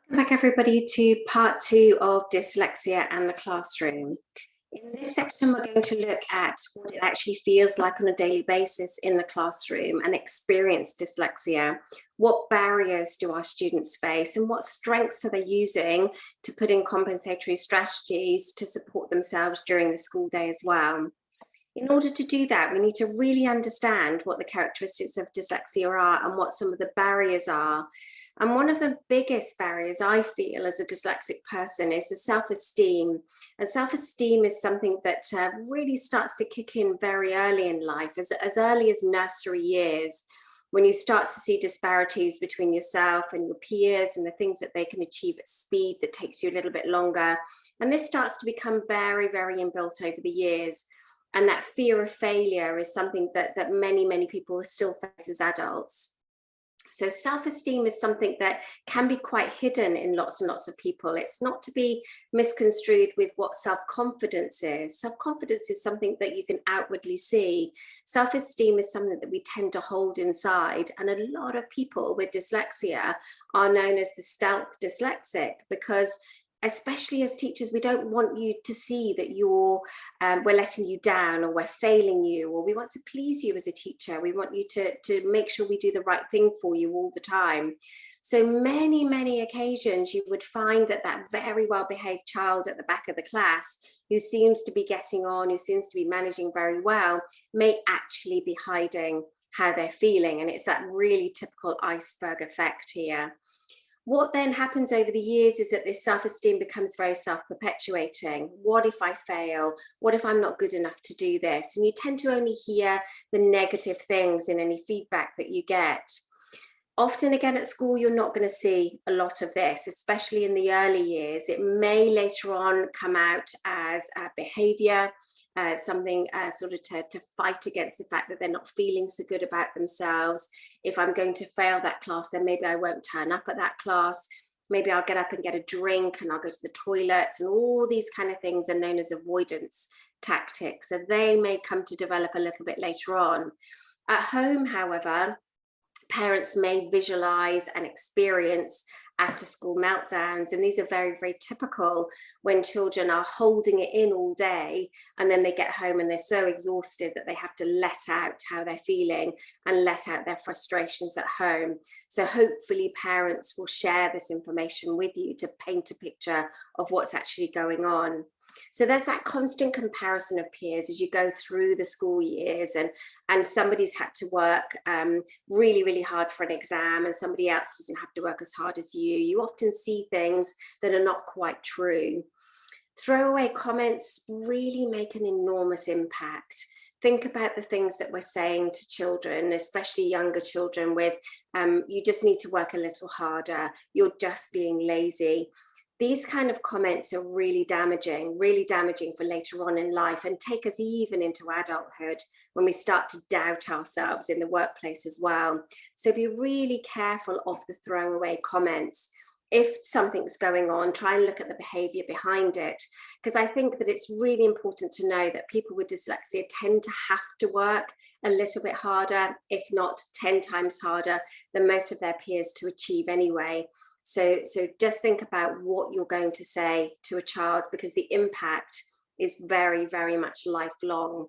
Welcome back, everybody, to part 2 of Dyslexia and the Classroom. In this section, we're going to look at what it actually feels like on a daily basis in the classroom and experience dyslexia. What barriers do our students face, and what strengths are they using to put in compensatory strategies to support themselves during the school day as well? In order to do that, we need to really understand what the characteristics of dyslexia are and what some of the barriers are. And one of the biggest barriers I feel as a dyslexic person is the self-esteem. And self-esteem is something that really starts to kick in very early in life, as early as nursery years, when you start to see disparities between yourself and your peers and the things that they can achieve at speed that takes you a little bit longer. And this starts to become very, very inbuilt over the years. And that fear of failure is something that many people still face as adults. So self-esteem is something that can be quite hidden in lots and lots of people. It's not to be misconstrued with what self-confidence is. Self-confidence is something that you can outwardly see. Self-esteem is something that we tend to hold inside. And a lot of people with dyslexia are known as the stealth dyslexic, because especially as teachers, we don't want you to see that we're letting you down, or we're failing you, or we want to please you as a teacher. We want you to make sure we do the right thing for you all the time. So many occasions you would find that very well-behaved child at the back of the class, who seems to be getting on, who seems to be managing very well, may actually be hiding how they're feeling. And it's that really typical iceberg effect here. What then happens over the years is that this self-esteem becomes very self-perpetuating. What if I fail? What if I'm not good enough to do this? And you tend to only hear the negative things in any feedback that you get. Often again at school, you're not going to see a lot of this, especially in the early years. It may later on come out as behavior, something sort of to fight against the fact that they're not feeling so good about themselves. If I'm going to fail that class, then maybe I won't turn up at that class. Maybe I'll get up and get a drink, and I'll go to the toilet, and all these kind of things are known as avoidance tactics. So they may come to develop a little bit later on. At home, however, parents may visualize and experience after school meltdowns, and these are very typical when children are holding it in all day, and then they get home and they're so exhausted that they have to let out how they're feeling and let out their frustrations at home. So hopefully parents will share this information with you to paint a picture of what's actually going on. So there's that constant comparison of peers as you go through the school years, and somebody's had to work really hard for an exam, and somebody else doesn't have to work as hard as you. You often see things that are not quite true. Throwaway comments really make an enormous impact. Think about the things that we're saying to children, especially younger children, with you just need to work a little harder, you're just being lazy. These kind of comments are really damaging for later on in life, and take us even into adulthood when we start to doubt ourselves in the workplace as well. So be really careful of the throwaway comments. If something's going on, try and look at the behavior behind it, because I think that it's really important to know that people with dyslexia tend to have to work a little bit harder, if not 10 times harder than most of their peers, to achieve anyway. So just think about what you're going to say to a child, because the impact is very much lifelong.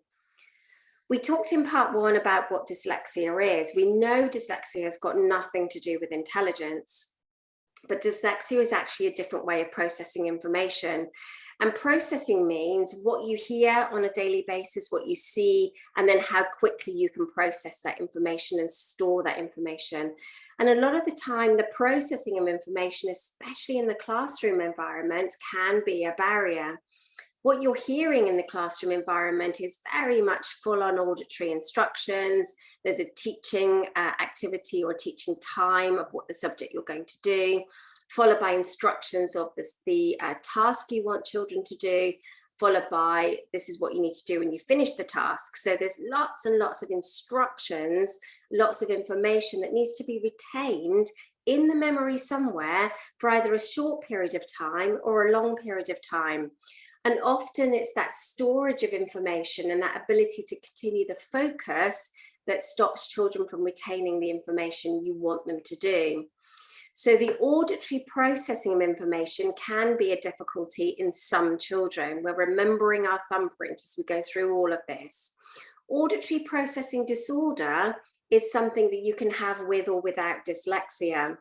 We talked in part 1 about what dyslexia is. We know dyslexia has got nothing to do with intelligence, but dyslexia is actually a different way of processing information. And processing means what you hear on a daily basis, what you see, and then how quickly you can process that information and store that information. And a lot of the time, the processing of information, especially in the classroom environment, can be a barrier. What you're hearing in the classroom environment is very much full-on auditory instructions. There's a teaching activity or teaching time of what the subject you're going to do, followed by instructions of the task you want children to do, followed by this is what you need to do when you finish the task. So there's lots and lots of instructions, lots of information that needs to be retained in the memory somewhere for either a short period of time or a long period of time. And often it's that storage of information and that ability to continue the focus that stops children from retaining the information you want them to do. So the auditory processing of information can be a difficulty in some children. We're remembering our thumbprint as we go through all of this. Auditory processing disorder is something that you can have with or without dyslexia.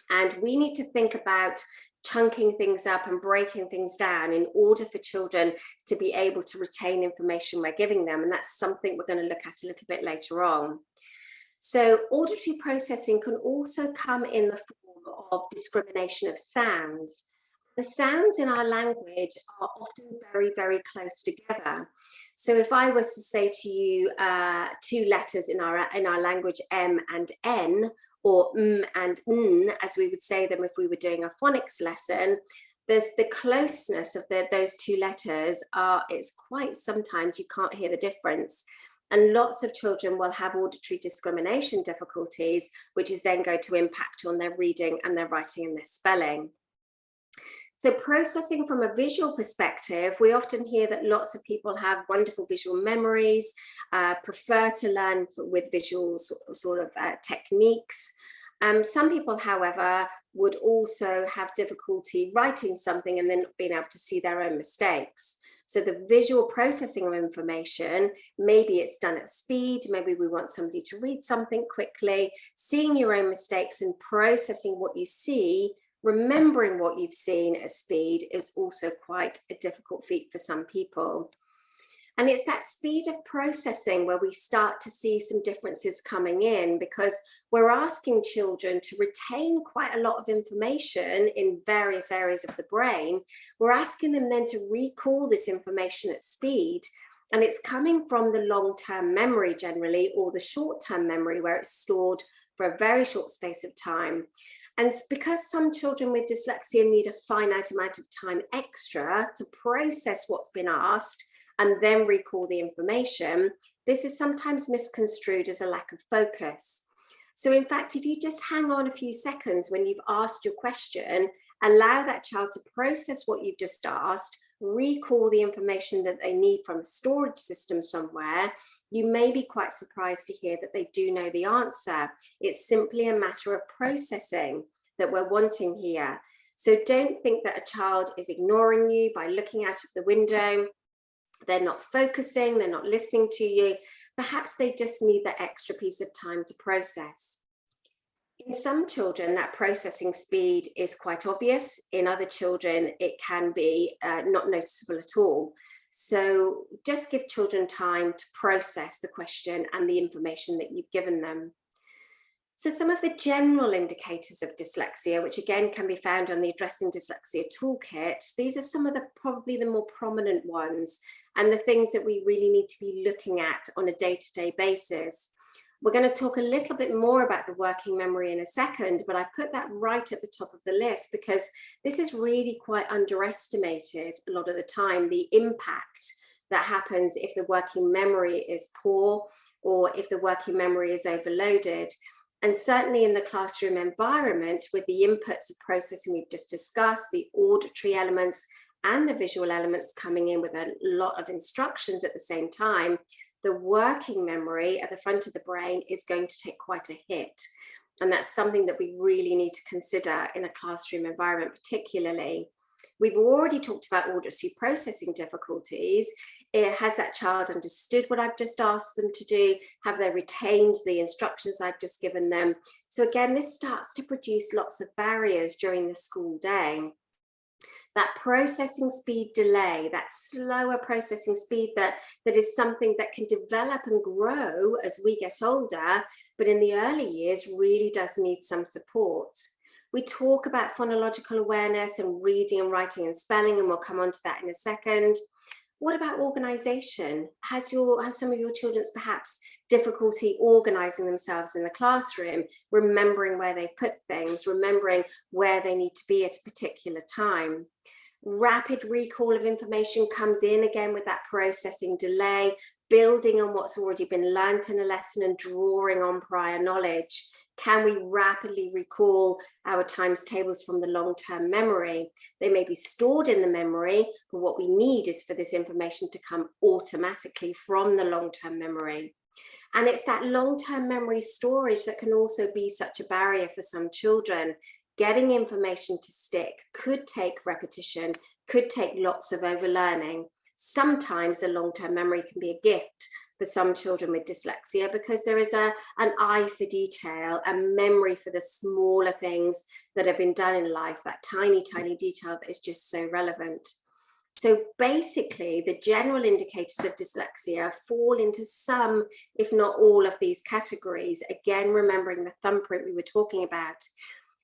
And we need to think about chunking things up and breaking things down in order for children to be able to retain information we're giving them. And that's something we're going to look at a little bit later on. So auditory processing can also come in the form of discrimination of sounds. The sounds in our language are often very, very close together. So if I was to say to you two letters in our language, M and N, or M and N, as we would say them if we were doing a phonics lesson, there's the closeness of those two letters it's quite sometimes you can't hear the difference. And lots of children will have auditory discrimination difficulties, which is then going to impact on their reading and their writing and their spelling. So processing from a visual perspective, we often hear that lots of people have wonderful visual memories, prefer to learn with visual sort of techniques. Some people, however, would also have difficulty writing something and then not being able to see their own mistakes. So the visual processing of information, maybe it's done at speed, maybe we want somebody to read something quickly, seeing your own mistakes and processing what you see, remembering what you've seen at speed is also quite a difficult feat for some people. And it's that speed of processing where we start to see some differences coming in, because we're asking children to retain quite a lot of information in various areas of the brain. We're asking them then to recall this information at speed. And it's coming from the long-term memory generally, or the short-term memory where it's stored for a very short space of time. And because some children with dyslexia need a finite amount of time extra to process what's been asked and then recall the information, this is sometimes misconstrued as a lack of focus. So in fact, if you just hang on a few seconds when you've asked your question, allow that child to process what you've just asked, recall the information that they need from a storage system somewhere, you may be quite surprised to hear that they do know the answer. It's simply a matter of processing that we're wanting here. So don't think that a child is ignoring you by looking out of the window. They're not focusing, they're not listening to you. Perhaps they just need that extra piece of time to process. In some children, that processing speed is quite obvious. In other children, it can be not noticeable at all. So just give children time to process the question and the information that you've given them. So some of the general indicators of dyslexia, which again can be found on the Addressing Dyslexia Toolkit, these are some of the probably the more prominent ones and the things that we really need to be looking at on a day-to-day basis. We're going to talk a little bit more about the working memory in a second, but I put that right at the top of the list because this is really quite underestimated a lot of the time, the impact that happens if the working memory is poor or if the working memory is overloaded. And certainly in the classroom environment, with the inputs of processing we've just discussed, the auditory elements and the visual elements coming in with a lot of instructions at the same time, the working memory at the front of the brain is going to take quite a hit. And that's something that we really need to consider in a classroom environment particularly. We've already talked about auditory processing difficulties. Has that child understood what I've just asked them to do? Have they retained the instructions I've just given them? So again, this starts to produce lots of barriers during the school day. That processing speed delay, that slower processing speed that is something that can develop and grow as we get older, but in the early years really does need some support. We talk about phonological awareness and reading and writing and spelling, and we'll come on to that in a second. What about organization? Has some of your children perhaps difficulty organizing themselves in the classroom, remembering where they've put things, remembering where they need to be at a particular time? Rapid recall of information comes in again with that processing delay, building on what's already been learnt in a lesson and drawing on prior knowledge. Can we rapidly recall our times tables from the long-term memory? They may be stored in the memory, but what we need is for this information to come automatically from the long-term memory. And it's that long-term memory storage that can also be such a barrier for some children. Getting information to stick could take repetition, could take lots of overlearning. Sometimes the long-term memory can be a gift for some children with dyslexia because there is an eye for detail, a memory for the smaller things that have been done in life, that tiny, tiny detail that is just so relevant. So basically, the general indicators of dyslexia fall into some, if not all, of these categories. Again, remembering the thumbprint we were talking about.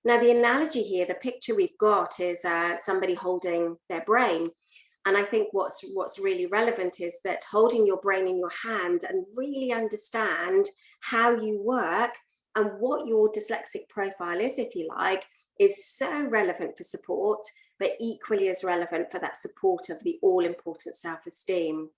Now, the analogy here, the picture we've got is somebody holding their brain. And I think what's really relevant is that holding your brain in your hand and really understand how you work and what your dyslexic profile is, if you like, is so relevant for support, but equally as relevant for that support of the all-important self-esteem.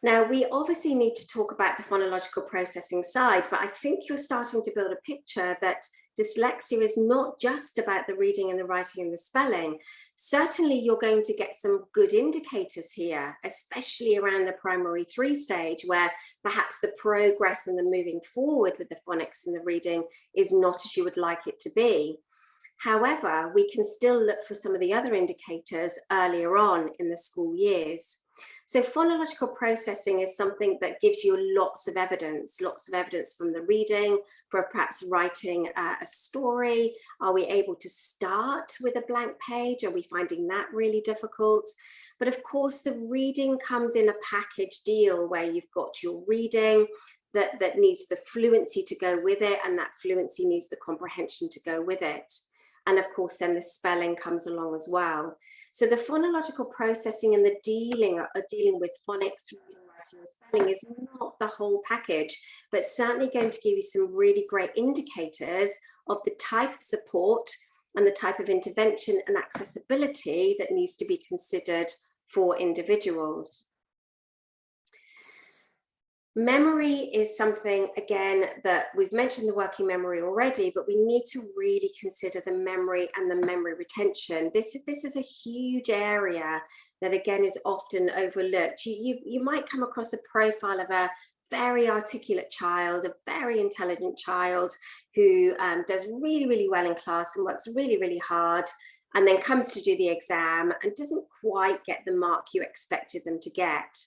Now, we obviously need to talk about the phonological processing side, but I think you're starting to build a picture that dyslexia is not just about the reading and the writing and the spelling. Certainly, you're going to get some good indicators here, especially around the primary 3 stage, where perhaps the progress and the moving forward with the phonics and the reading is not as you would like it to be. However, we can still look for some of the other indicators earlier on in the school years. So phonological processing is something that gives you lots of evidence from the reading, for perhaps writing a story. Are we able to start with a blank page? Are we finding that really difficult? But of course, the reading comes in a package deal where you've got your reading that needs the fluency to go with it, and that fluency needs the comprehension to go with it. And of course, then the spelling comes along as well. So the phonological processing and the dealing with phonics, reading, writing, and spelling is not the whole package, but certainly going to give you some really great indicators of the type of support and the type of intervention and accessibility that needs to be considered for individuals. Memory is something, again, that we've mentioned the working memory already, but we need to really consider the memory and the memory retention. This is a huge area that, again, is often overlooked. You might come across a profile of a very articulate child, a very intelligent child who does really, really well in class and works really, really hard, and then comes to do the exam and doesn't quite get the mark you expected them to get.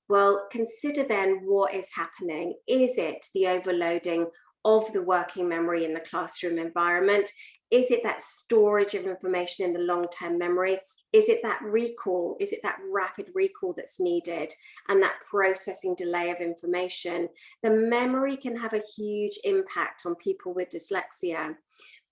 Well, consider then what is happening. Is it the overloading of the working memory in the classroom environment? Is it that storage of information in the long-term memory? Is it that recall? Is it that rapid recall that's needed and that processing delay of information? The memory can have a huge impact on people with dyslexia.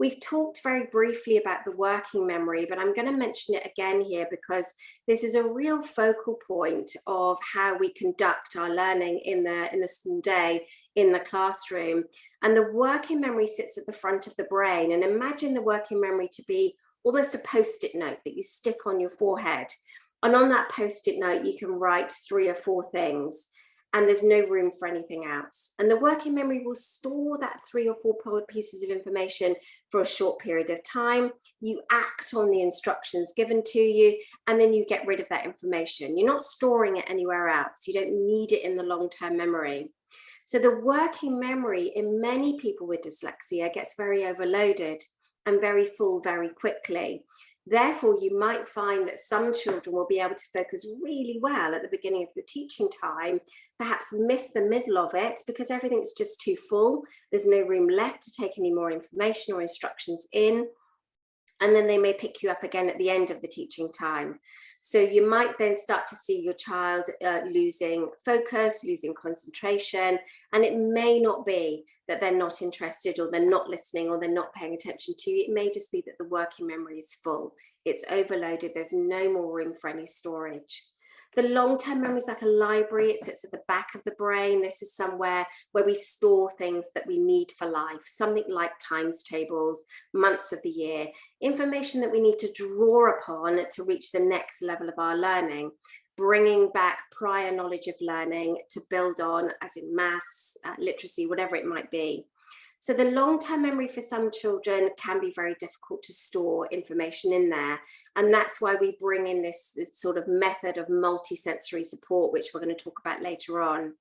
We've talked very briefly about the working memory, but I'm going to mention it again here because this is a real focal point of how we conduct our learning in the school day, in the classroom. And the working memory sits at the front of the brain. And imagine the working memory to be almost a post-it note that you stick on your forehead. And on that post-it note, you can write 3 or 4 things. And there's no room for anything else. And the working memory will store that 3 or 4 pieces of information for a short period of time. You act on the instructions given to you, and then you get rid of that information. You're not storing it anywhere else. You don't need it in the long-term memory. So the working memory in many people with dyslexia gets very overloaded and very full very quickly. Therefore, you might find that some children will be able to focus really well at the beginning of your teaching time, perhaps miss the middle of it because everything's just too full. There's no room left to take any more information or instructions in. And then they may pick you up again at the end of the teaching time. So you might then start to see your child losing focus, losing concentration, and it may not be that they're not interested or they're not listening or they're not paying attention to you. It may just be that the working memory is full. It's overloaded. There's no more room for any storage. The long-term memory is like a library. It sits at the back of the brain. This is somewhere where we store things that we need for life, something like times tables, months of the year, information that we need to draw upon to reach the next level of our learning, bringing back prior knowledge of learning to build on, as in maths, literacy, whatever it might be. So the long-term memory for some children can be very difficult to store information in there. And that's why we bring in this sort of method of multisensory support, which we're going to talk about later on.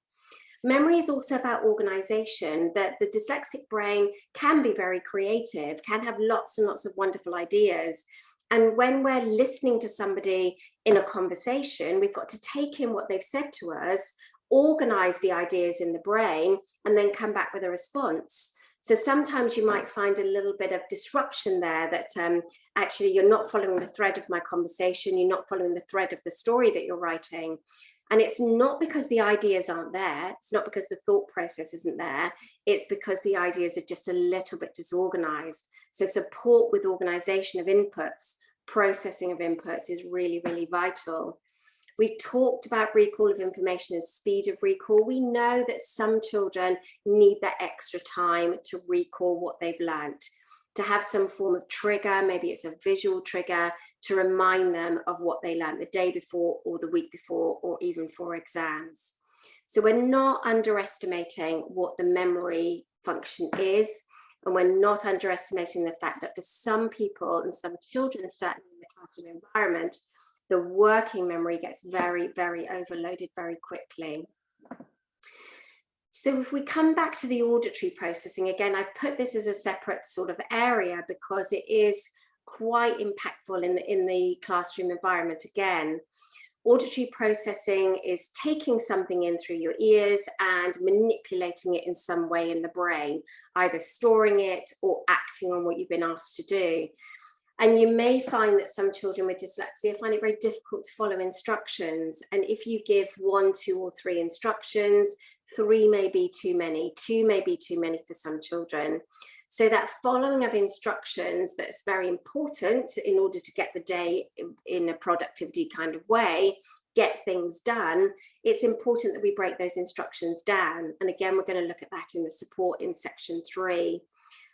Memory is also about organization, that the dyslexic brain can be very creative, can have lots and lots of wonderful ideas. And when we're listening to somebody in a conversation, we've got to take in what they've said to us, organize the ideas in the brain, and then come back with a response. So sometimes you might find a little bit of disruption there, that actually you're not following the thread of my conversation, you're not following the thread of the story that you're writing. And it's not because the ideas aren't there, it's not because the thought process isn't there, it's because the ideas are just a little bit disorganized. So support with organization of inputs, processing of inputs is really, really vital. We've talked about recall of information and speed of recall. We know that some children need that extra time to recall what they've learned, to have some form of trigger, maybe it's a visual trigger, to remind them of what they learned the day before or the week before, or even for exams. So we're not underestimating what the memory function is, and we're not underestimating the fact that for some people and some children, certainly in the classroom environment, the working memory gets very, very overloaded very quickly. So if we come back to the auditory processing, again, I put this as a separate sort of area because it is quite impactful in the classroom environment. Again, auditory processing is taking something in through your ears and manipulating it in some way in the brain, either storing it or acting on what you've been asked to do. And you may find that some children with dyslexia find it very difficult to follow instructions. And if you give 1, 2, or 3 instructions, 3 may be too many, 2 may be too many for some children. So that following of instructions, that's very important in order to get the day in a productivity kind of way, get things done. It's important that we break those instructions down. And again, we're going to look at that in the support in section 3.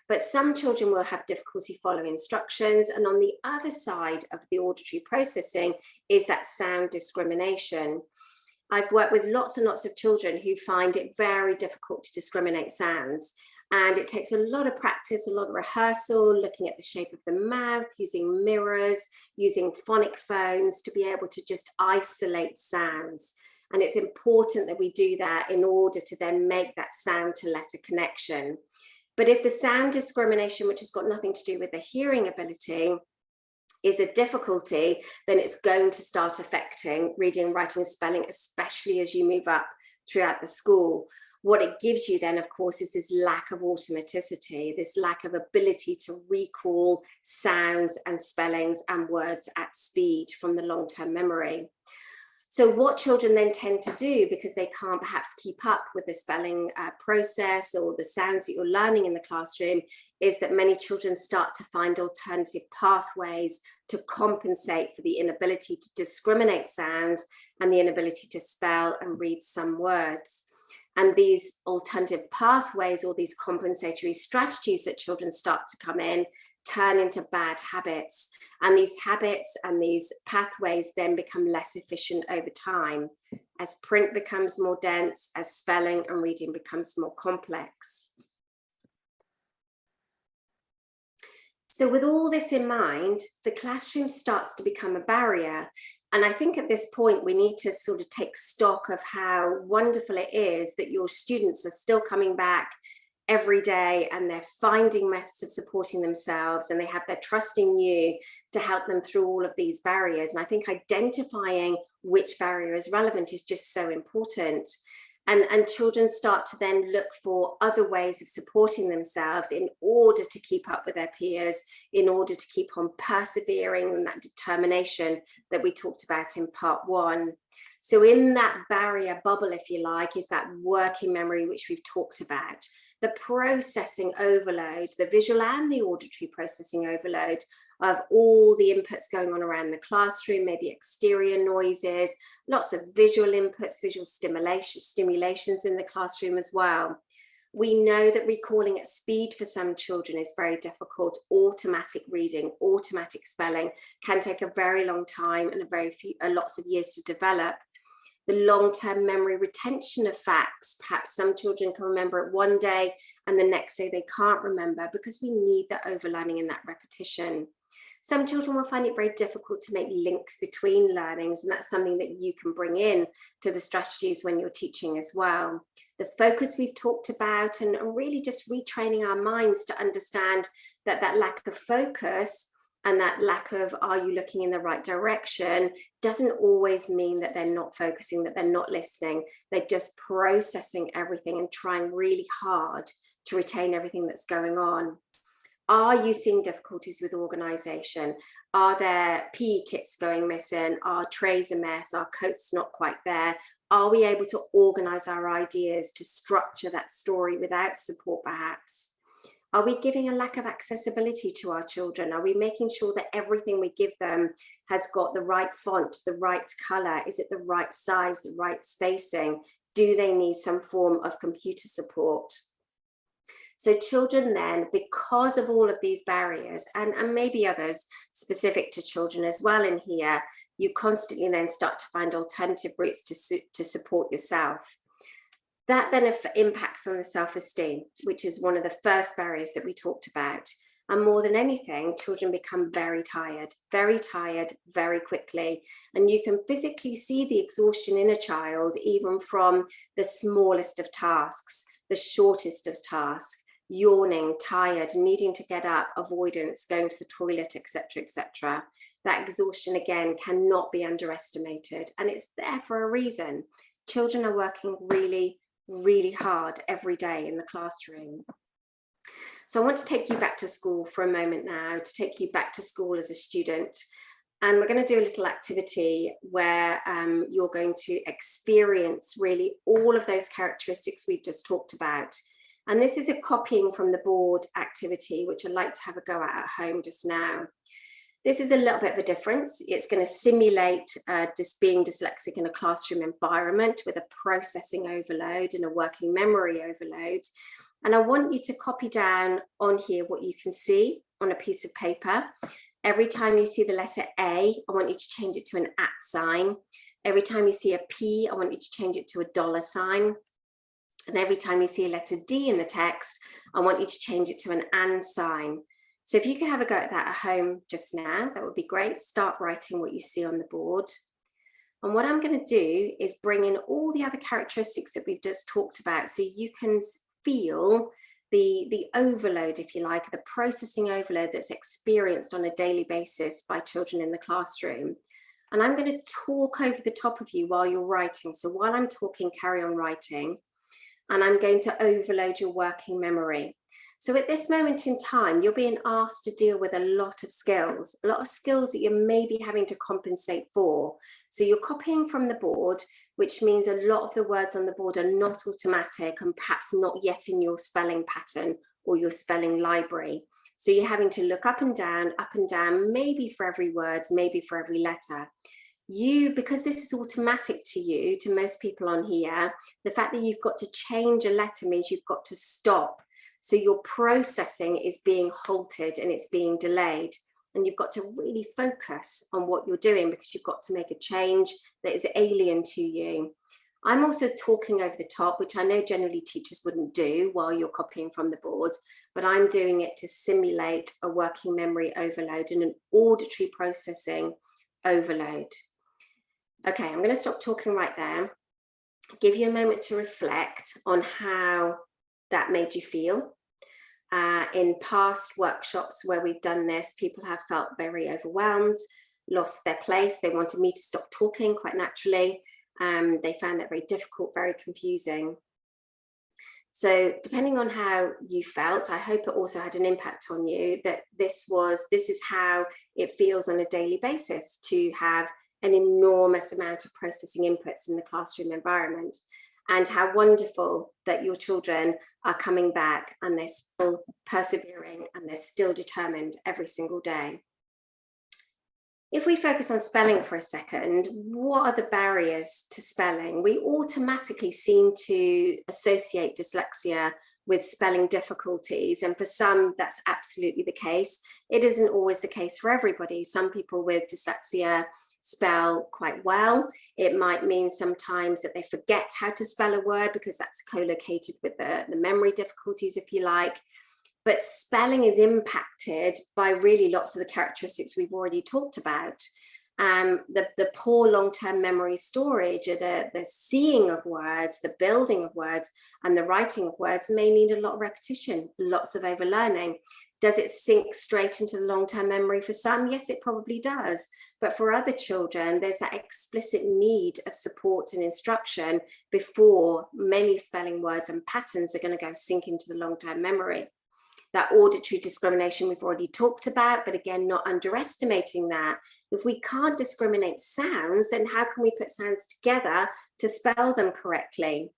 But some children will have difficulty following instructions. And on the other side of the auditory processing is that sound discrimination. I've worked with lots and lots of children who find it very difficult to discriminate sounds. And it takes a lot of practice, a lot of rehearsal, looking at the shape of the mouth, using mirrors, using phonic phones to be able to just isolate sounds. And it's important that we do that in order to then make that sound to letter connection. But if the sound discrimination, which has got nothing to do with the hearing ability, is a difficulty, then it's going to start affecting reading, writing, spelling, especially as you move up throughout the school. What it gives you then, of course, is this lack of automaticity, this lack of ability to recall sounds and spellings and words at speed from the long-term memory. So what children then tend to do, because they can't perhaps keep up with the spelling process or the sounds that you're learning in the classroom, is that many children start to find alternative pathways to compensate for the inability to discriminate sounds and the inability to spell and read some words. And these alternative pathways or these compensatory strategies that children start to come in turn into bad habits. And these habits and these pathways then become less efficient over time as print becomes more dense, as spelling and reading becomes more complex. So with all this in mind, the classroom starts to become a barrier. And I think at this point, we need to sort of take stock of how wonderful it is that your students are still coming back every day and they're finding methods of supporting themselves, and they have their trust in you to help them through all of these barriers. And I think identifying which barrier is relevant is just so important. And children start to then look for other ways of supporting themselves in order to keep up with their peers, in order to keep on persevering, and that determination that we talked about in part 1. So in that barrier bubble, if you like, is that working memory, which we've talked about. The processing overload, the visual and the auditory processing overload of all the inputs going on around the classroom, maybe exterior noises, lots of visual inputs, visual stimulations in the classroom as well. We know that recalling at speed for some children is very difficult. Automatic reading, automatic spelling can take a very long time and lots of years to develop. The long-term memory retention of facts, perhaps some children can remember it one day and the next day they can't remember, because we need that overlearning and that repetition. Some children will find it very difficult to make links between learnings, and that's something that you can bring in to the strategies when you're teaching as well. The focus we've talked about, and really just retraining our minds to understand that that lack of focus and that lack of are you looking in the right direction doesn't always mean that they're not focusing, that they're not listening. They're just processing everything and trying really hard to retain everything that's going on. Are you seeing difficulties with organisation? Are there PE kits going missing? Are trays a mess? Are coats not quite there? Are we able to organise our ideas to structure that story without support perhaps? Are we giving a lack of accessibility to our children? Are we making sure that everything we give them has got the right font, the right colour? Is it the right size, the right spacing? Do they need some form of computer support? So children then, because of all of these barriers, and maybe others specific to children as well in here, you constantly then start to find alternative routes to support yourself. That then impacts on the self-esteem, which is one of the first barriers that we talked about. And more than anything, children become very tired very quickly. And you can physically see the exhaustion in a child, even from the smallest of tasks, the shortest of tasks, yawning, tired, needing to get up, avoidance, going to the toilet, etc., etc. That exhaustion, again, cannot be underestimated. And it's there for a reason. Children are working really, really hard every day in the classroom. So I want to take you back to school for a moment now, to take you back to school as a student. And we're going to do a little activity where you're going to experience really all of those characteristics we've just talked about. And this is a copying from the board activity, which I'd like to have a go at home just now. This is a little bit of a difference. It's going to simulate just being dyslexic in a classroom environment with a processing overload and a working memory overload. And I want you to copy down on here what you can see on a piece of paper. Every time you see the letter A, I want you to change it to an @ sign. Every time you see a P, I want you to change it to a $sign. And every time you see a letter D in the text, I want you to change it to an and sign. So if you could have a go at that at home just now, that would be great. Start writing what you see on the board. And what I'm going to do is bring in all the other characteristics that we've just talked about, so you can feel the overload, if you like, the processing overload that's experienced on a daily basis by children in the classroom. And I'm going to talk over the top of you while you're writing. So while I'm talking, carry on writing. And I'm going to overload your working memory. So at this moment in time, you're being asked to deal with a lot of skills that you're maybe having to compensate for. So you're copying from the board, which means a lot of the words on the board are not automatic and perhaps not yet in your spelling pattern or your spelling library. So you're having to look up and down, maybe for every word, maybe for every letter. Because this is automatic to you, to most people on here, the fact that you've got to change a letter means you've got to stop. So your processing is being halted and it's being delayed. And you've got to really focus on what you're doing because you've got to make a change that is alien to you. I'm also talking over the top, which I know generally teachers wouldn't do while you're copying from the board, but I'm doing it to simulate a working memory overload and an auditory processing overload. Okay, I'm going to stop talking right there, give you a moment to reflect on how that made you feel. In past workshops where we've done this, people have felt very overwhelmed, lost their place. They wanted me to stop talking quite naturally. They found that very difficult, very confusing. So depending on how you felt, I hope it also had an impact on you, that this is how it feels on a daily basis to have an enormous amount of processing inputs in the classroom environment, and how wonderful that your children are coming back and they're still persevering and they're still determined every single day. If we focus on spelling for a second, what are the barriers to spelling? We automatically seem to associate dyslexia with spelling difficulties, and for some that's absolutely the case. It isn't always the case for everybody. Some people with dyslexia spell quite well. It might mean sometimes that they forget how to spell a word because that's co-located with the memory difficulties, if you like. but spelling is impacted by really lots of the characteristics we've already talked about. The poor long-term memory storage, or the seeing of words, the building of words, and the writing of words may need a lot of repetition, lots of overlearning. Does it sink straight into the long-term memory for some? Yes, it probably does. But for other children, there's that explicit need of support and instruction before many spelling words and patterns are going to go sink into the long-term memory. That auditory discrimination we've already talked about, but again, not underestimating that. If we can't discriminate sounds, then how can we put sounds together to spell them correctly?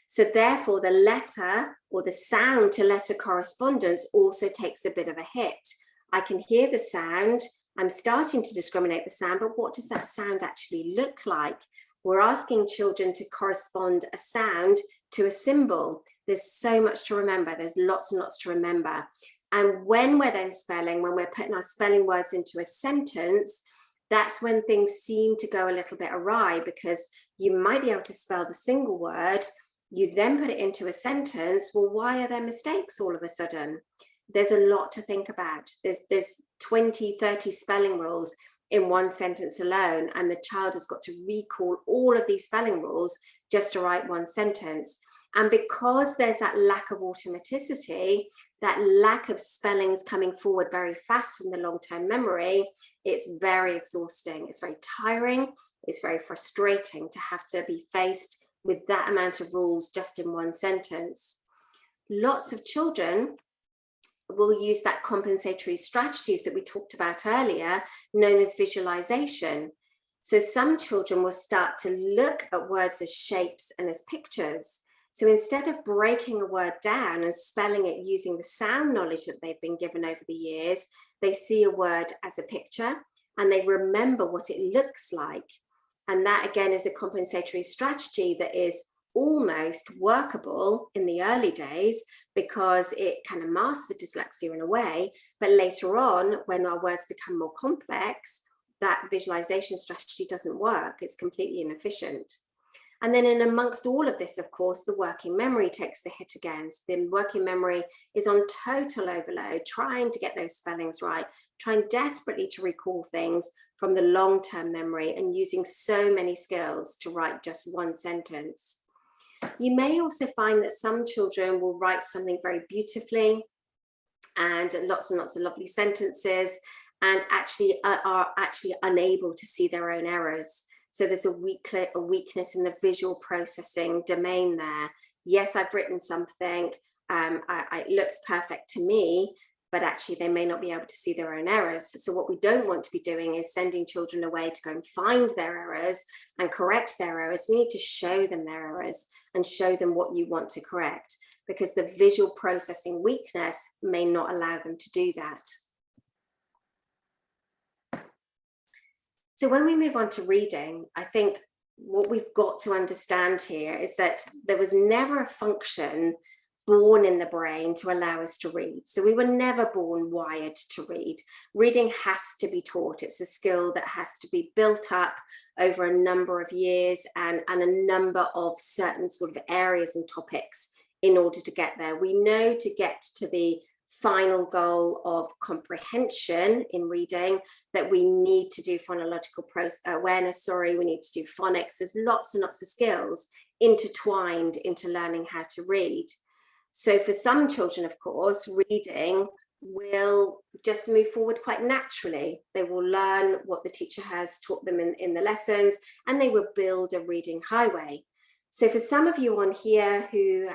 So therefore, the letter or the sound to letter correspondence also takes a bit of a hit. I can hear the sound, I'm starting to discriminate the sound, but what does that sound actually look like? We're asking children to correspond a sound to a symbol. There's so much to remember. There's lots and lots to remember. And when we're then spelling, when we're putting our spelling words into a sentence, that's when things seem to go a little bit awry, because you might be able to spell the single word, you then put it into a sentence. Well, why are there mistakes all of a sudden? There's a lot to think about. There's 20, 30 spelling rules in one sentence alone, and the child has got to recall all of these spelling rules just to write one sentence. And because there's that lack of automaticity, that lack of spellings coming forward very fast from the long-term memory, it's very exhausting, it's very tiring, it's very frustrating to have to be faced with that amount of rules just in one sentence. Lots of children will use that compensatory strategies that we talked about earlier, known as visualization. So some children will start to look at words as shapes and as pictures. So instead of breaking a word down and spelling it using the sound knowledge that they've been given over the years, they see a word as a picture and they remember what it looks like. And that again is a compensatory strategy that is almost workable in the early days because it kind of masks the dyslexia in a way, but later on when our words become more complex, that visualization strategy doesn't work. It's completely inefficient. And then in amongst all of this, of course, the working memory takes the hit again. So the working memory is on total overload, trying to get those spellings right, trying desperately to recall things from the long-term memory and using so many skills to write just one sentence. You may also find that some children will write something very beautifully and lots of lovely sentences and actually are actually unable to see their own errors. So there's a weakness in the visual processing domain there. Yes, I've written something, it looks perfect to me, but actually they may not be able to see their own errors. So what we don't want to be doing is sending children away to go and find their errors and correct their errors. We need to show them their errors and show them what you want to correct, because the visual processing weakness may not allow them to do that. So when we move on to reading, I think what we've got to understand here is that there was never a function born in the brain to allow us to read. So we were never born wired to read. Reading has to be taught. It's a skill that has to be built up over a number of years and a number of certain sort of areas and topics in order to get there. We know to get to the final goal of comprehension in reading that we need to do phonological awareness, we need to do phonics. There's lots and lots of skills intertwined into learning how to read. So for some children, of course, reading will just move forward quite naturally. They will learn what the teacher has taught them in the lessons, and they will build a reading highway. So for some of you on here who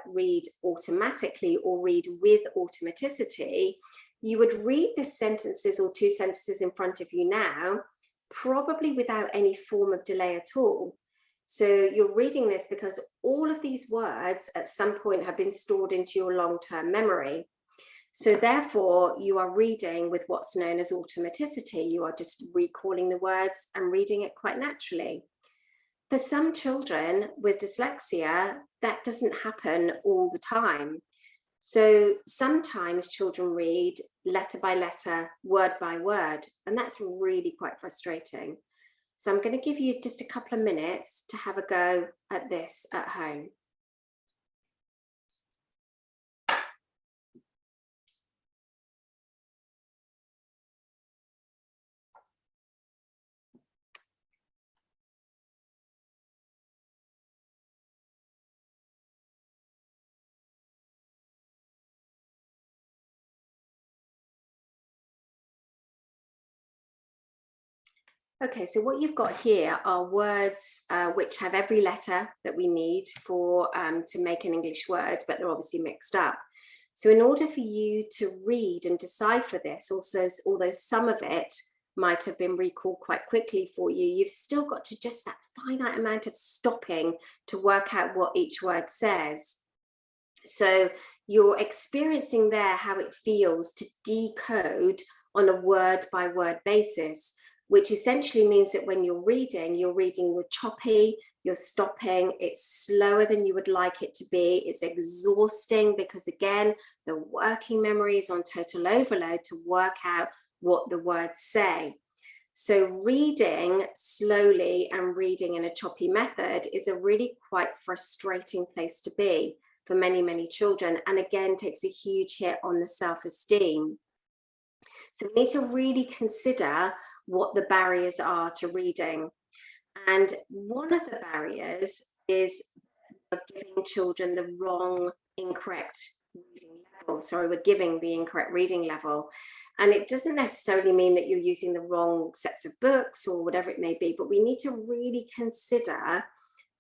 read automatically or read with automaticity, you would read the sentences or two sentences in front of you now, probably without any form of delay at all. So you're reading this because all of these words at some point have been stored into your long-term memory. So therefore you are reading with what's known as automaticity. You are just recalling the words and reading it quite naturally. For some children with dyslexia, that doesn't happen all the time. So sometimes children read letter by letter, word by word, and that's really quite frustrating. So I'm going to give you just a couple of minutes to have a go at this at home. Okay, so what you've got here are words which have every letter that we need for to make an English word, but they're obviously mixed up. So in order for you to read and decipher this, also, although some of it might have been recalled quite quickly for you, you've still got to just that finite amount of stopping to work out what each word says. So you're experiencing there how it feels to decode on a word by word basis, which essentially means that when you're reading with choppy, you're stopping, it's slower than you would like it to be, it's exhausting because again, the working memory is on total overload to work out what the words say. So reading slowly and reading in a choppy method is a really quite frustrating place to be for many, many children, and again takes a huge hit on the self-esteem. So we need to really consider what the barriers are to reading. And one of the barriers is giving children the wrong, incorrect reading level. Sorry, we're giving the incorrect reading level. And it doesn't necessarily mean that you're using the wrong sets of books or whatever it may be, but we need to really consider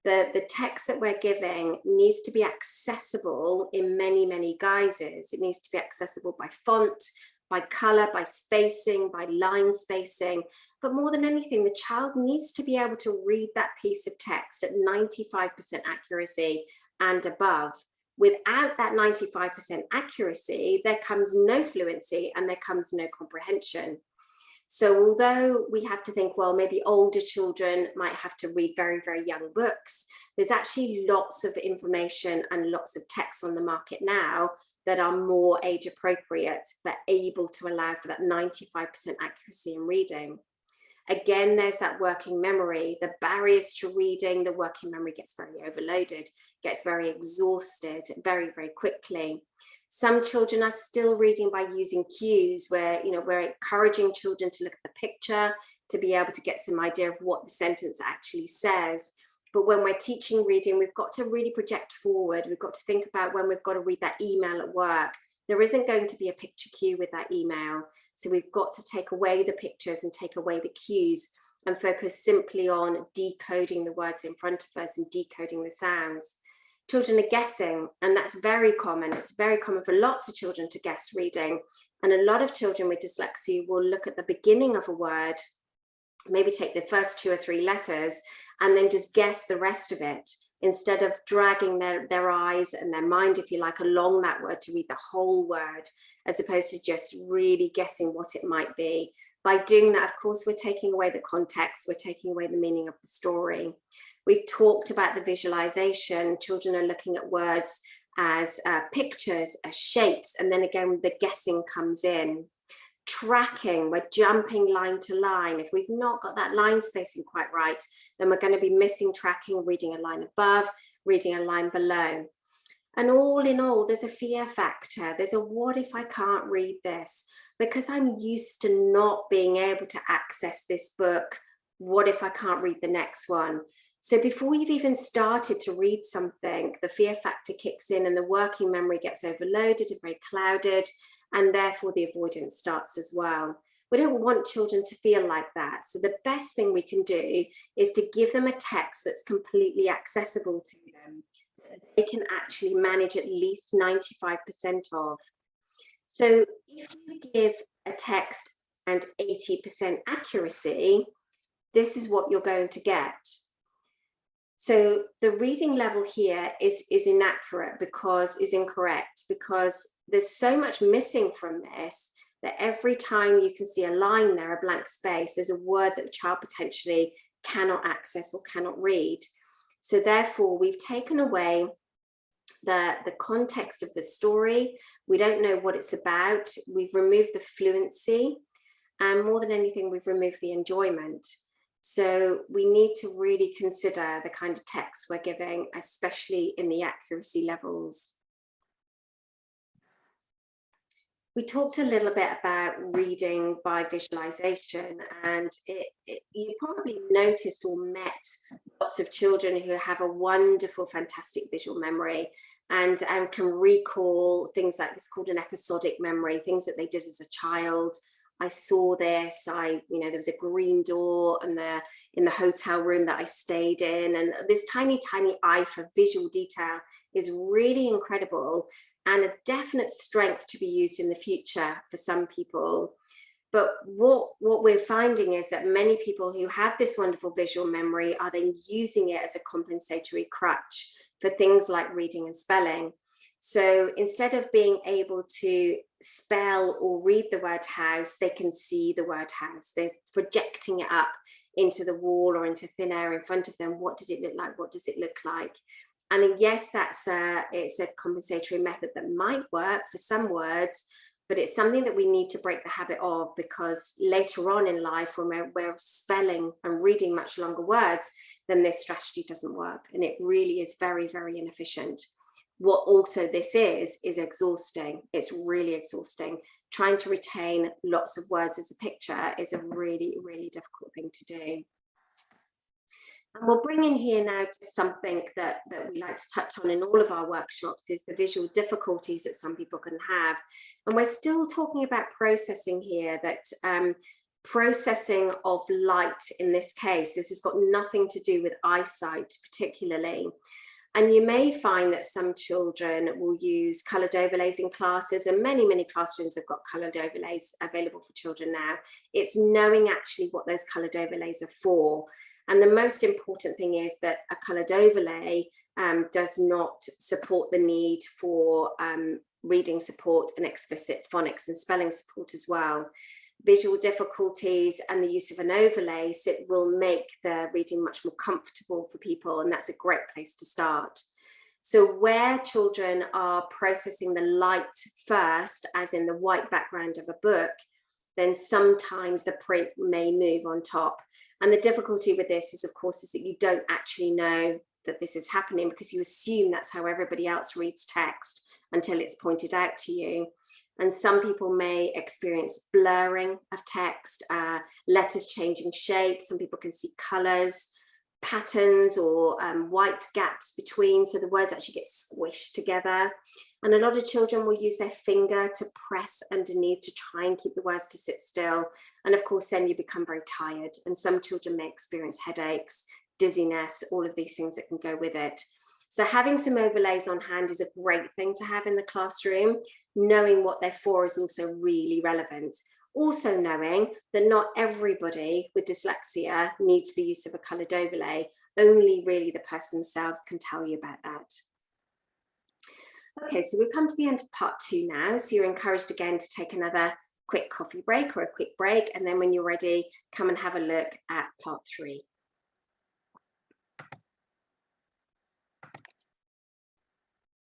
the text that we're giving needs to be accessible in many, many guises. It needs to be accessible by font, by color, by spacing, by line spacing. But more than anything, the child needs to be able to read that piece of text at 95% accuracy and above. Without that 95% accuracy, there comes no fluency and there comes no comprehension. So although we have to think, well, maybe older children might have to read very, very young books, there's actually lots of information and lots of text on the market now that are more age appropriate, but able to allow for that 95% accuracy in reading. Again, there's that working memory, the barriers to reading, the working memory gets very overloaded, gets very exhausted very, very quickly. Some children are still reading by using cues where, we're encouraging children to look at the picture to be able to get some idea of what the sentence actually says. But when we're teaching reading, we've got to really project forward. We've got to think about when we've got to read that email at work. There isn't going to be a picture cue with that email. So we've got to take away the pictures and take away the cues and focus simply on decoding the words in front of us and decoding the sounds. Children are guessing, and that's very common. It's very common for lots of children to guess reading. And a lot of children with dyslexia will look at the beginning of a word, maybe take the first 2 or 3 letters, and then just guess the rest of it, instead of dragging their eyes and their mind, if you like, along that word to read the whole word, as opposed to just really guessing what it might be. By doing that, of course, we're taking away the context, we're taking away the meaning of the story. We've talked about the visualization. Children are looking at words as pictures, as shapes, and then again, the guessing comes in. Tracking, we're jumping line to line. If we've not got that line spacing quite right, then we're going to be missing tracking, reading a line above, reading a line below. And all in all, there's a fear factor. There's a what if I can't read this? Because I'm used to not being able to access this book, what if I can't read the next one? So before you've even started to read something, the fear factor kicks in and the working memory gets overloaded and very clouded, and therefore the avoidance starts as well. We don't want children to feel like that. So the best thing we can do is to give them a text that's completely accessible to them, that they can actually manage at least 95% of. So if you give a text and 80% accuracy, this is what you're going to get. So the reading level here is inaccurate because is incorrect, because there's so much missing from this that every time you can see a line there, a blank space, there's a word that the child potentially cannot access or cannot read. So therefore, we've taken away the context of the story. We don't know what it's about. We've removed the fluency, and more than anything, we've removed the enjoyment. So we need to really consider the kind of text we're giving, especially in the accuracy levels. We talked a little bit about reading by visualization, and you probably noticed or met lots of children who have a wonderful, fantastic visual memory and can recall things like it's called an episodic memory, things that they did as a child, I saw this, there was a green door in the hotel room that I stayed in. And this tiny, tiny eye for visual detail is really incredible and a definite strength to be used in the future for some people. But what we're finding is that many people who have this wonderful visual memory are then using it as a compensatory crutch for things like reading and spelling. So instead of being able to spell or read the word house, they can see the word house. They're projecting it up into the wall or into thin air in front of them. What did it look like? What does it look like? And yes, it's a compensatory method that might work for some words, but it's something that we need to break the habit of, because later on in life, when we're spelling and reading much longer words, then this strategy doesn't work. And it really is very, very inefficient. What also this is exhausting. It's really exhausting. Trying to retain lots of words as a picture is a really, really difficult thing to do. And we'll bring in here now something that we like to touch on in all of our workshops, is the visual difficulties that some people can have. And we're still talking about processing here, that processing of light in this case, this has got nothing to do with eyesight particularly. And you may find that some children will use coloured overlays in classes, and many, many classrooms have got coloured overlays available for children now. It's knowing actually what those coloured overlays are for. And the most important thing is that a coloured overlay does not support the need for reading support and explicit phonics and spelling support as well. Visual difficulties and the use of an overlay, so it will make the reading much more comfortable for people, and that's a great place to start. So where children are processing the light first, as in the white background of a book, then sometimes the print may move on top. And the difficulty with this is, of course, is that you don't actually know that this is happening, because you assume that's how everybody else reads text until it's pointed out to you. And some people may experience blurring of text, letters changing shape. Some people can see colours, patterns, or white gaps between, so the words actually get squished together. And a lot of children will use their finger to press underneath to try and keep the words to sit still. And of course, then you become very tired. And some children may experience headaches, dizziness, all of these things that can go with it. So having some overlays on hand is a great thing to have in the classroom. Knowing what they're for is also really relevant. Also knowing that not everybody with dyslexia needs the use of a coloured overlay. Only really the person themselves can tell you about that. Okay, so we've come to the end of part 2 now. So you're encouraged again to take another quick coffee break or a quick break. And then when you're ready, come and have a look at part 3.